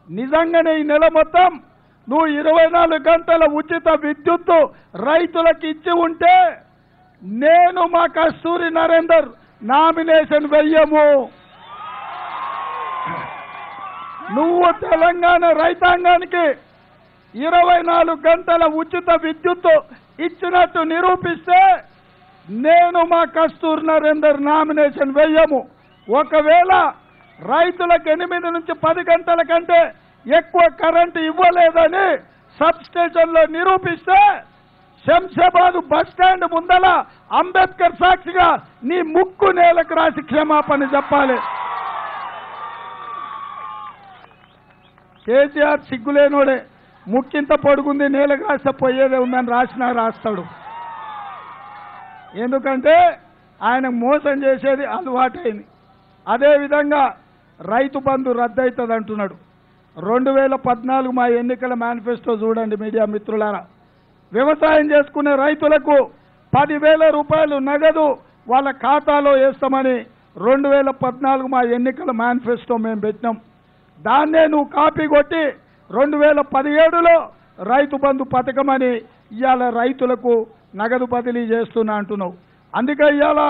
నిజంగానే ఈ నెల మొత్తం నువ్వు 24 గంటల ఉచిత విద్యుత్తు రైతులకు ఇచ్చి ఉంటే నేను మా కస్తూరి నరేందర్ నామినేషన్ వెయ్యము. నువ్వు తెలంగాణ రైతాంగానికి 24 గంటల ఉచిత విద్యుత్తు ఇచ్చినట్టు నిరూపిస్తే నేను మా కస్తూరి నరేందర్ నామినేషన్ వెయ్యము. ఒకవేళ రైతులకు 8 నుంచి 10 గంటల కంటే ఎక్కువ కరెంటు ఇవ్వలేదని సబ్ స్టేషన్లో నిరూపిస్తే శంషాబాద్ బస్ స్టాండ్ ముందల అంబేద్కర్ సాక్షిగా నీ ముక్కు నేలకు రాసి క్షమాపణ చెప్పాలి. కేసీఆర్ సిగ్గులేనోడే, ముక్కింత పొడుగుంది నేలకు రాస్తే పోయేదే ఉందని రాస్తాడు. ఎందుకంటే ఆయన మోసం చేసేది అలవాటైంది. అదేవిధంగా రైతు బంధు రద్దవుతుంది అంటున్నాడు. 2014 మా ఎన్నికల మేనిఫెస్టో చూడండి మీడియా మిత్రులారా. వ్యవసాయం చేసుకునే రైతులకు 10,000 రూపాయలు నగదు వాళ్ళ ఖాతాలో వేస్తామని 2014 మా ఎన్నికల మేనిఫెస్టో మేము పెట్టినాం. దాన్నే నువ్వు కాపీ కొట్టి 2017లో రైతు బంధు పథకమని ఇవాళ రైతులకు నగదు బదిలీ చేస్తున్నా అంటున్నావు. అందుకే ఇవాళ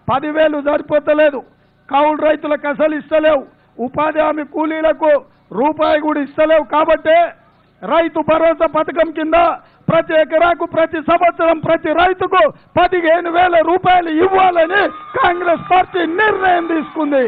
10,000 సరిపోతలేదు, కౌలు రైతులకు అసలు ఇస్తలేవు, ఉపాధి హామీ కూలీలకు రూపాయి కూడా ఇస్తలేవు. కాబట్టి రైతు భరోసా పథకం కింద ప్రతి ఎకరాకు ప్రతి సంవత్సరం ప్రతి రైతుకు 15,000 రూపాయలు ఇవ్వాలని కాంగ్రెస్ పార్టీ నిర్ణయం తీసుకుంది.